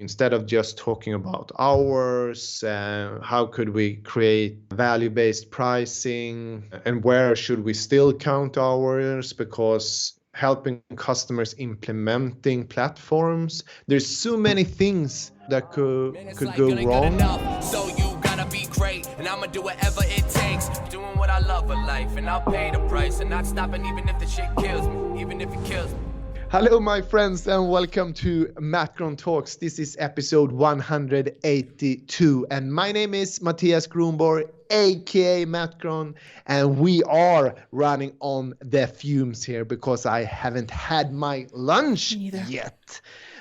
instead of just talking about hours, how could we create value-based pricing, and where should we still count hours, because helping customers implementing platforms, there's so many things that could go wrong. So you gotta be great, and I'ma do whatever it takes, doing what I love in life, and I'll pay the price, and not stopping even if the shit kills me, even if it kills me. Hello, my friends, and welcome to MattGron Talks. This is episode 182, and my name is Mattias Gronborg, aka MattGron, and we are running on the fumes here because I haven't had my lunch yet.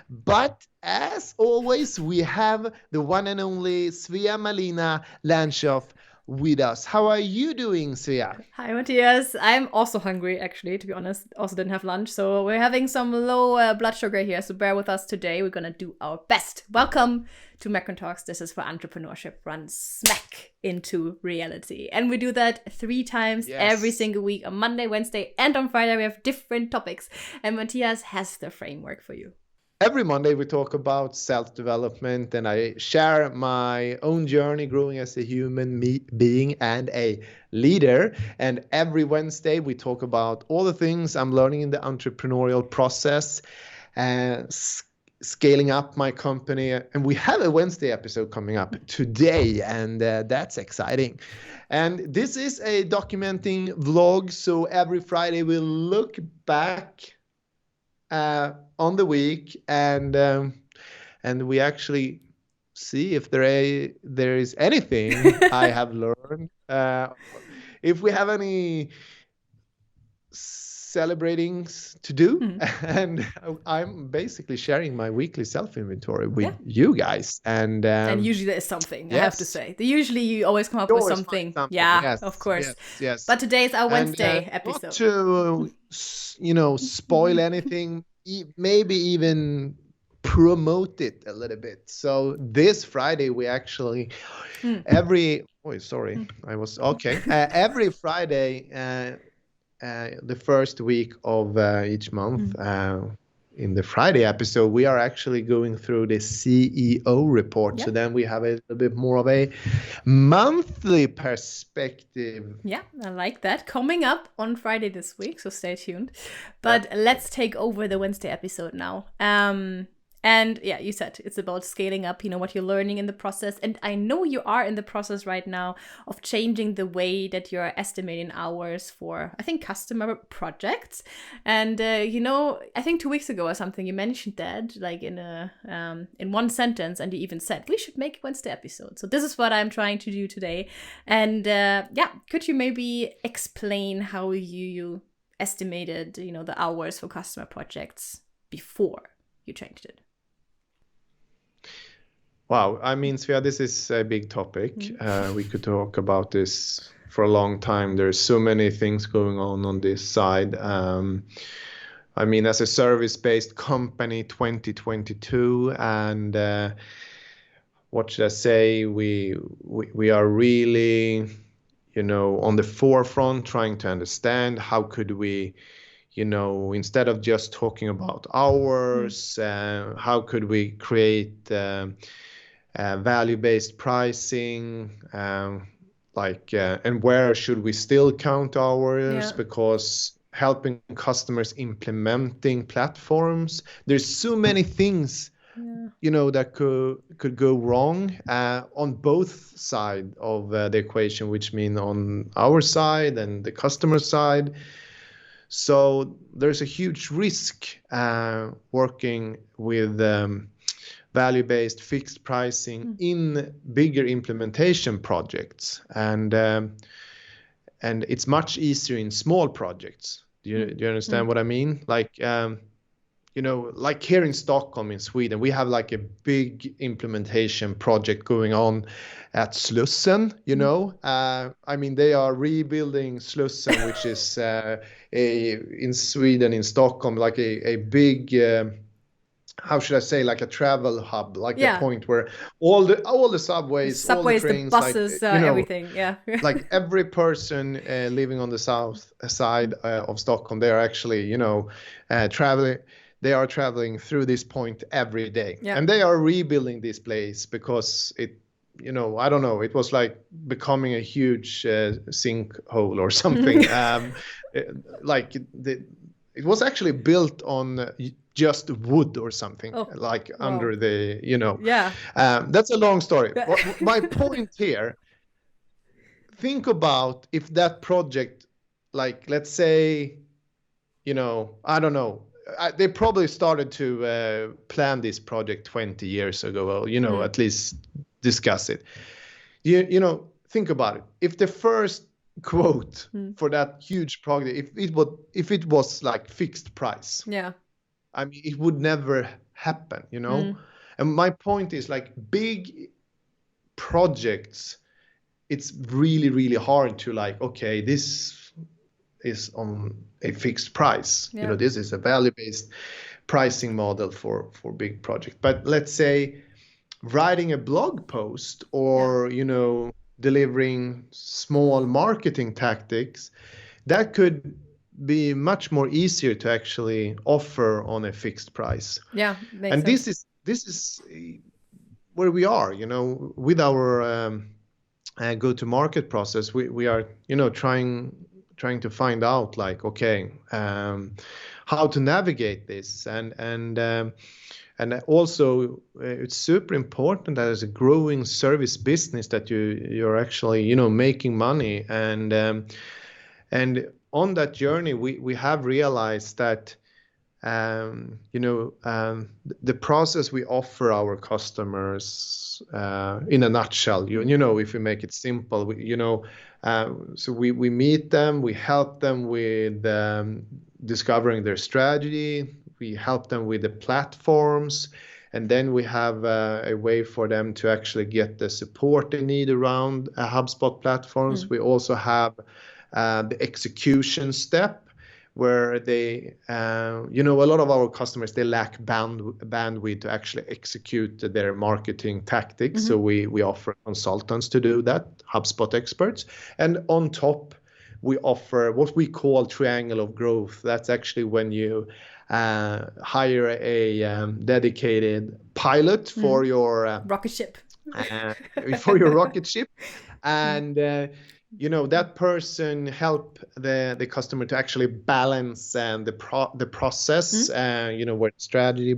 But as always, we have the one and only Svea-Malina Landshoff with us. How are you doing, Svea? Hi, Mattias. I'm also hungry, actually, to be honest. Also didn't have lunch, so we're having some low blood sugar here, so bear with us today. We're gonna do our best. Welcome to MattGron Talks. This is where entrepreneurship runs smack into reality. And we do that 3 times every single week, on Monday, Wednesday, and on Friday. We have different topics, and Mattias has the framework for you. Every Monday we talk about self-development, and I share my own journey growing as a human being and a leader. And every Wednesday we talk about all the things I'm learning in the entrepreneurial process and scaling up my company. And we have a Wednesday episode coming up today, and that's exciting. And this is a documenting vlog, so every Friday we'll look back on the week, and we actually see if there is anything I have learned. If we have any celebrating to do, and I'm basically sharing my weekly self-inventory with you guys. And usually there is something, I have to say. Usually you always come up with something. Yeah, yes, of course. Yes. But today is our Wednesday episode. Not to, spoil anything, maybe even promote it a little bit. So this Friday we actually every Friday, the first week of each month, in the Friday episode, we are actually going through the CEO report. So then we have a little bit more of a monthly perspective. Yeah, I like that. Coming up on Friday this week, so stay tuned. But let's take over the Wednesday episode now. And yeah, you said it's about scaling up, what you're learning in the process. And I know you are in the process right now of changing the way that you're estimating hours for, I think, customer projects. And, I think 2 weeks ago or something, you mentioned that like in one sentence, and you even said, we should make a Wednesday episode. So this is what I'm trying to do today. And could you maybe explain how you estimated, the hours for customer projects before you changed it? Wow, I mean, Svea, this is a big topic. We could talk about this for a long time. There's so many things going on this side. I mean, as a service-based company, 2022, and what should I say? We are really, on the forefront, trying to understand how could we, instead of just talking about hours, how could we create value-based pricing, and where should we still count hours, because helping customers implementing platforms, there's so many things that could go wrong on both sides of the equation, which mean on our side and the customer side. So there's a huge risk working with value-based fixed pricing in bigger implementation projects, and it's much easier in small projects. Do you understand what I mean? Like like here in Stockholm in Sweden, we have like a big implementation project going on at Slussen. I mean, they are rebuilding Slussen, which is in Sweden, in Stockholm, like a big how should I say, like a travel hub, like a point where all the subways, all the trains, the buses, everything, like every person living on the south side of Stockholm, they are actually, traveling they are traveling through this point every day. Yeah. And they are rebuilding this place because it, I don't know, it was like becoming a huge sinkhole or something. It was actually built on just wood or something, under the, Yeah. That's a long story. My point here, think about if that project, like, let's say, I don't know, they probably started to plan this project 20 years ago, or, at least discuss it. Think about it. If the first quote for that huge project, if it was like fixed price, I mean, it would never happen, And my point is, like, big projects, it's really, really hard to, like, okay, this is on a fixed price. This is a value-based pricing model for big project. But let's say writing a blog post or, delivering small marketing tactics, that could be much more easier to actually offer on a fixed price. Yeah. And sense. this is where we are, with our go-to-market process. We are, trying to find out, like, okay, how to navigate this, and also it's super important that as a growing service business that you're actually making money, and on that journey we have realized that the process we offer our customers, in a nutshell, if we make it simple, so we meet them, we help them with discovering their strategy, we help them with the platforms, and then we have a way for them to actually get the support they need around HubSpot platforms. We also have the execution step, where they, a lot of our customers, they lack bandwidth to actually execute their marketing tactics. So we offer consultants to do that, HubSpot experts. And on top, we offer what we call triangle of growth. That's actually when you hire a dedicated pilot for your rocket ship. For your rocket ship, and that person help the customer to actually balance the process, where strategy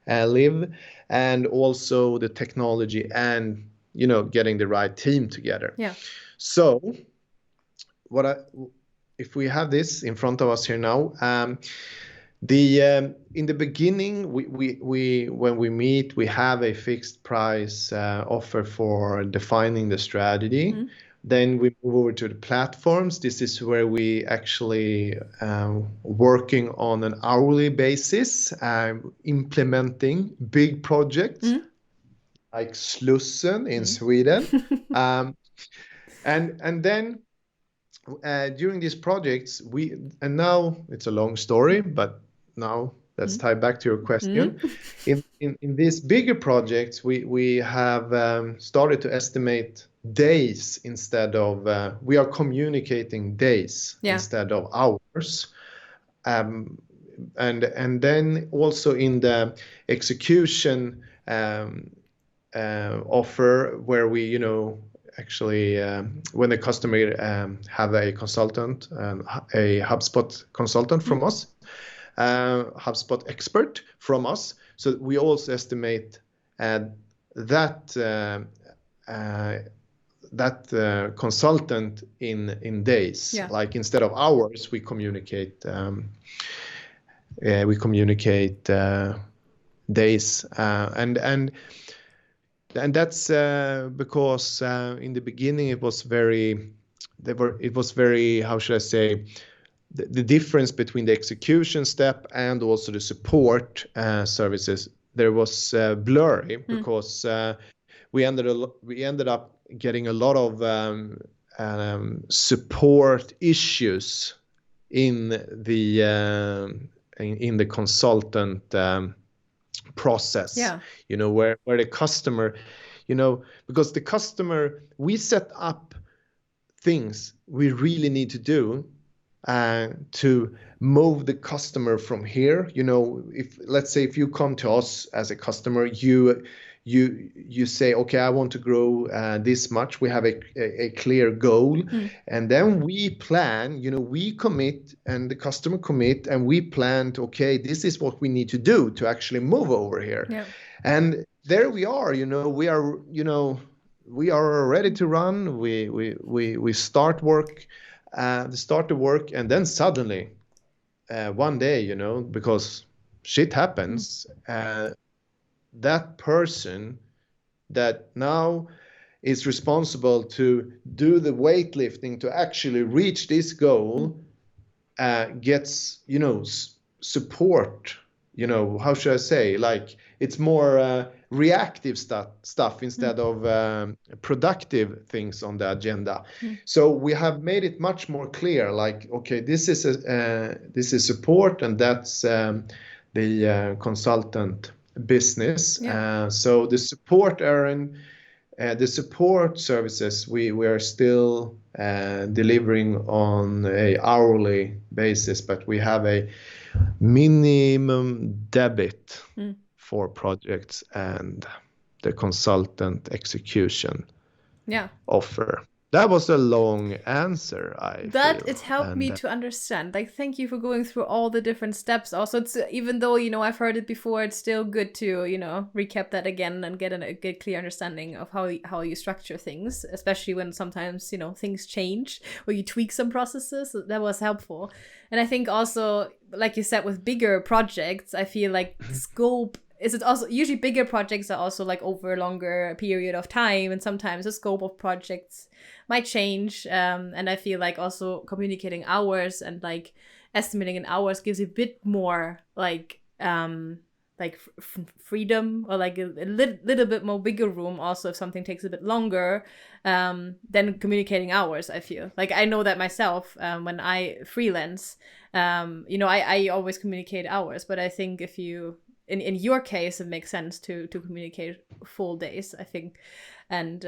live, and also the technology, and getting the right team together. Yeah. So if we have this in front of us here now, in the beginning, we when we meet, we have a fixed price offer for defining the strategy. Then we move over to the platforms. This is where we actually working on an hourly basis, implementing big projects like Slussen in Sweden, and then during these projects, and now it's a long story, but now let's tie back to your question. In these bigger projects, we have started to estimate days instead of we are communicating days instead of hours, and then also in the execution offer, where we actually when the customer have a consultant, a HubSpot consultant from us, HubSpot expert from us, so we also estimate that consultant in days. Like, instead of hours, we communicate days, and that's because in the beginning it was very, how should I say, the difference between the execution step and also the support services, there was blurry, because we ended up getting a lot of support issues in the consultant process. Where the customer, because the customer, we set up things we really need to do, to move the customer from here. If let's say if you come to us as a customer, you say, okay, I want to grow this much. We have a clear goal, and then we plan. We commit, and the customer commit, and we plan to, okay, this is what we need to do to actually move over here. Yeah. And there we are. We are ready to run. We start work. Start the work, and then suddenly, one day, because shit happens, that person that now is responsible to do the weightlifting to actually reach this goal gets, support. How should I say? Like, it's more reactive stuff instead of productive things on the agenda. So we have made it much more clear. Like, okay, this is support, and that's the consultant business. So the support errand, the support services, we are still delivering on a hourly basis, but we have a minimum debit for projects and the consultant execution offer. That was a long answer, It helped me to understand. Like, thank you for going through all the different steps. Also, it's, even though, I've heard it before, it's still good to, recap that again and get a clear understanding of how you structure things, especially when sometimes, things change or you tweak some processes. So that was helpful. And I think also, like you said, with bigger projects, I feel like the scope is it also usually bigger projects are also like over a longer period of time, and sometimes the scope of projects might change. And I feel like also communicating hours and like estimating in hours gives you a bit more freedom, or like a little bit more bigger room also if something takes a bit longer than communicating hours. I feel like I know that myself when I freelance, I always communicate hours, but I think if you in your case it makes sense to communicate full days, I think. And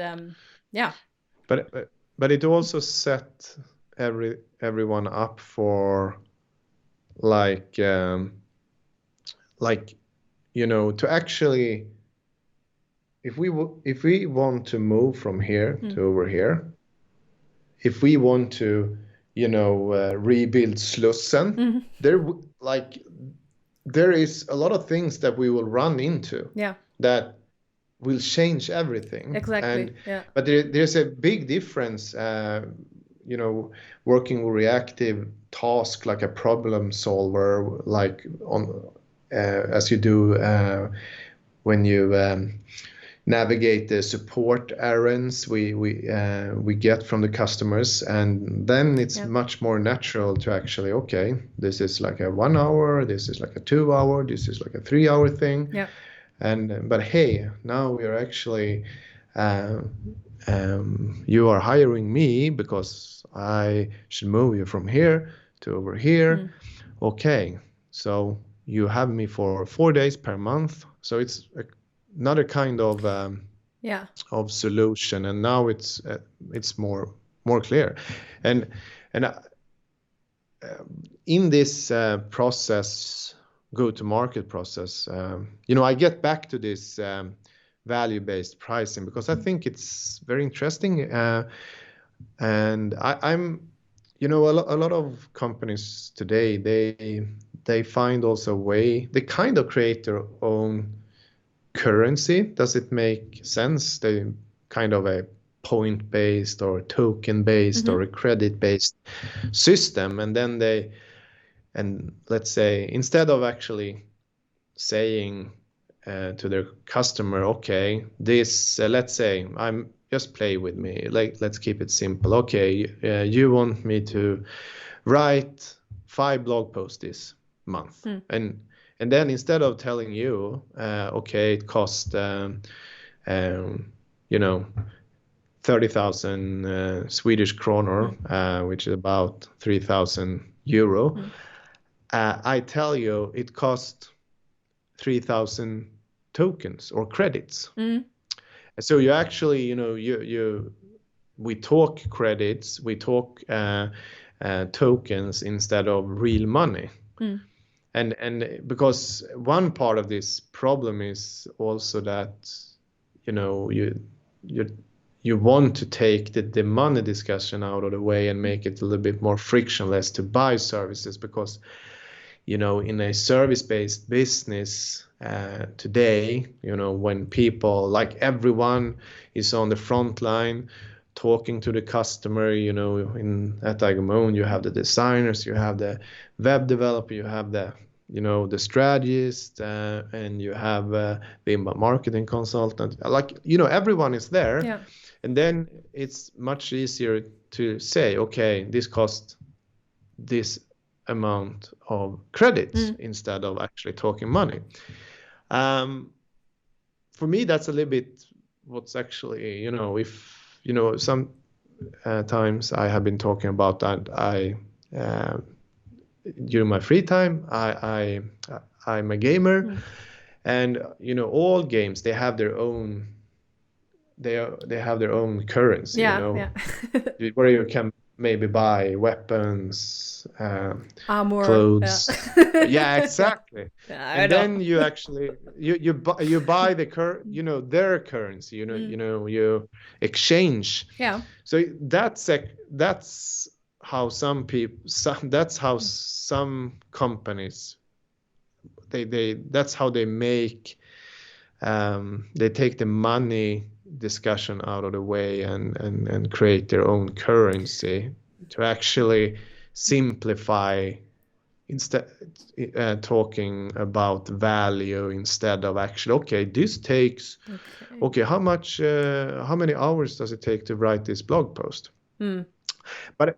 but it also set everyone up for to actually, if we want to move from here to over here, if we want to rebuild Slussen, there is a lot of things that we will run into that will change everything. Exactly. But there's a big difference, working with reactive task like a problem solver, like on as you do when you navigate the support errands we get from the customers, and then it's much more natural to actually, okay, this is like a 1 hour, this is like a 2 hour, this is like a 3 hour thing. But hey, now we are actually you are hiring me because I should move you from here to over here. Okay, so you have me for 4 days per month, so it's another kind of of solution, and now it's more clear. And in this process, go-to-market process, I get back to this value-based pricing because I think it's very interesting, and I'm a lot of companies today, they find also a way, they kind of create their own currency. Does it make sense? They kind of a point-based or token-based or a credit-based system, and then let's say, instead of actually saying to their customer, okay, this let's say, I'm just play with me, like, let's keep it simple. Okay, you want me to write 5 blog posts this month, and then instead of telling you, okay, it cost 30,000 Swedish kronor, which is about 3,000 euro, I tell you it cost 3,000 tokens or credits. So you actually, we talk credits, we talk tokens instead of real money. And because one part of this problem is also that you want to take the money discussion out of the way and make it a little bit more frictionless to buy services, because in a service-based business today, when people, like everyone is on the front line talking to the customer, at Agumon, you have the designers, you have the web developer, you have the strategist, and you have the inbound marketing consultant. Everyone is there. Yeah. And then it's much easier to say, okay, this costs this amount of credits instead of actually talking money. For me, that's a little bit what's actually, if some times I have been talking about that. During my free time, I'm a gamer, and all games, they have their own currency. Where you can maybe buy weapons, armor, clothes. Yeah, exactly. And then you actually you buy their currency. You exchange. Yeah. So that's how some companies that's how they make they take the money discussion out of the way and create their own currency to actually simplify, instead talking about value instead of actually, this takes how many hours does it take to write this blog post? But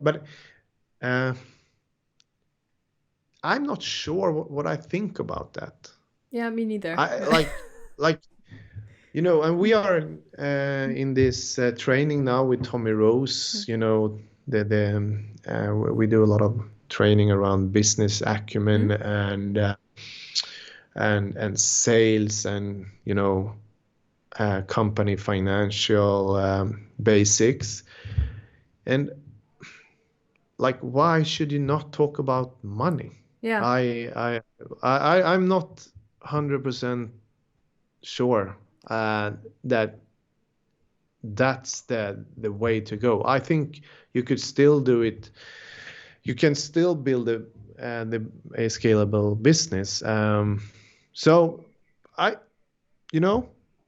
I'm not sure what I think about that. Yeah, me neither. And we are in this training now with Tommy Rose. We do a lot of training around business acumen and sales and company financial basics. And why should you not talk about money? Yeah. I'm not 100% sure that that's the way to go. I think you could still do it. You can still build a scalable business. So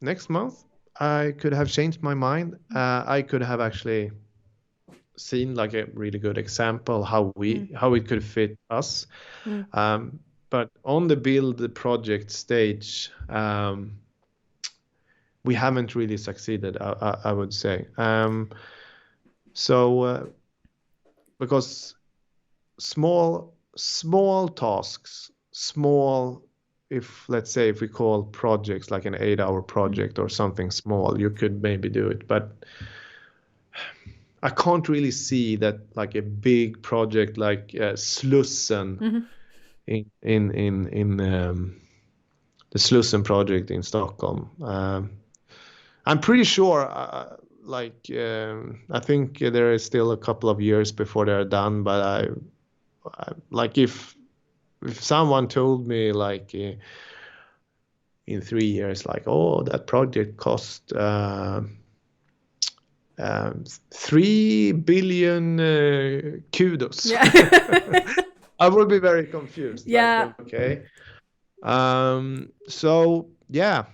next month I could have changed my mind. I could have actually seen a really good example how it could fit us. But on the build project stage, we haven't really succeeded, I would say. Because small tasks, if we call projects like an 8-hour project or something small, you could maybe do it. But I can't really see that a big project like Slussen in the Slussen project in Stockholm. I'm pretty sure, I think there is still a couple of years before they're done. But if someone told me in 3 years, that project cost 3 billion kudos. Yeah. I would be very confused. Yeah. Okay. So yeah.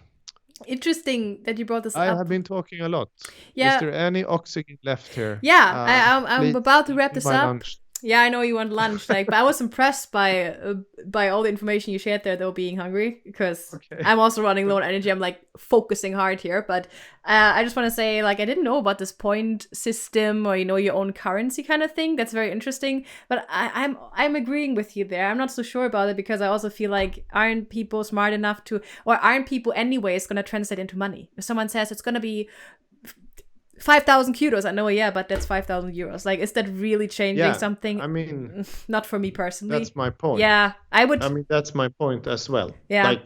Interesting that you brought this up. I have been talking a lot. Yeah. Is there any oxygen left here? Yeah, I'm about to wrap this up. Lunch. Yeah, I know you want lunch, but I was impressed by all the information you shared there, though, being hungry, because I'm also running low on energy. I'm focusing hard here, but I just want to say, I didn't know about this point system or your own currency kind of thing. That's very interesting. But I'm agreeing with you there. I'm not so sure about it, because I also feel aren't people smart enough to, or aren't people anyways going to translate into money? If someone says it's going to be 5,000 kudos, I know, but that's 5,000 euros. Is that really changing something? I mean, not for me personally. That's my point. Yeah, that's my point as well. Yeah.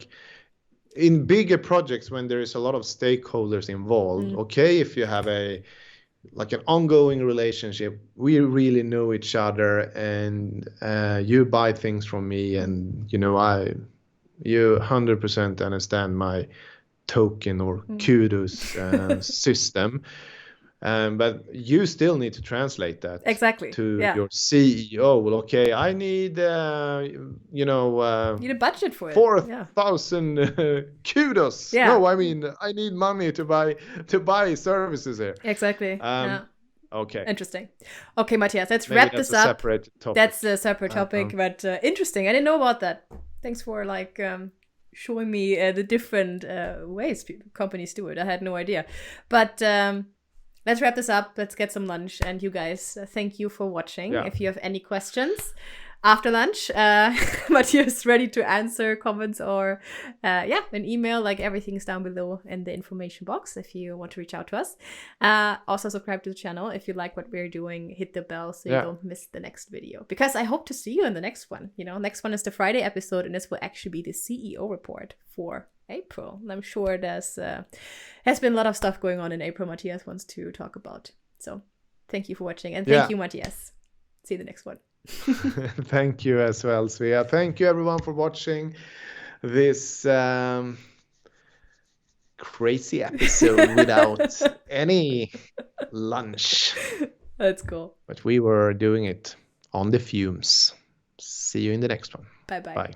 In bigger projects, when there is a lot of stakeholders involved, if you have a like an ongoing relationship. We really know each other, and you buy things from me, and you you 100% understand my token or kudos system. But you still need to translate that to your CEO. Well, okay, I need, need a budget for it. 4,000 kudos. Yeah. No, I mean, I need money to buy services here. Exactly. Okay. Interesting. Okay, Mattias, let's wrap this up. Separate topic. That's a separate topic, but interesting. I didn't know about that. Thanks for showing me the different ways companies do it. I had no idea. But let's wrap this up. Let's get some lunch. And you guys, thank you for watching. Yeah. If you have any questions after lunch, Mattias is ready to answer comments or an email. Like everything's down below in the information box if you want to reach out to us. Also subscribe to the channel if you like what we're doing. Hit the bell so you don't miss the next video. Because I hope to see you in the next one. Next one is the Friday episode, and this will actually be the CEO report for April. And I'm sure there's has been a lot of stuff going on in April Mattias wants to talk about. So thank you for watching, and thank you, Mattias. See you in the next one. Thank you as well, Svea. Thank you everyone for watching this crazy episode without any lunch. That's cool. But we were doing it on the fumes. See you in the next one. Bye-bye. Bye.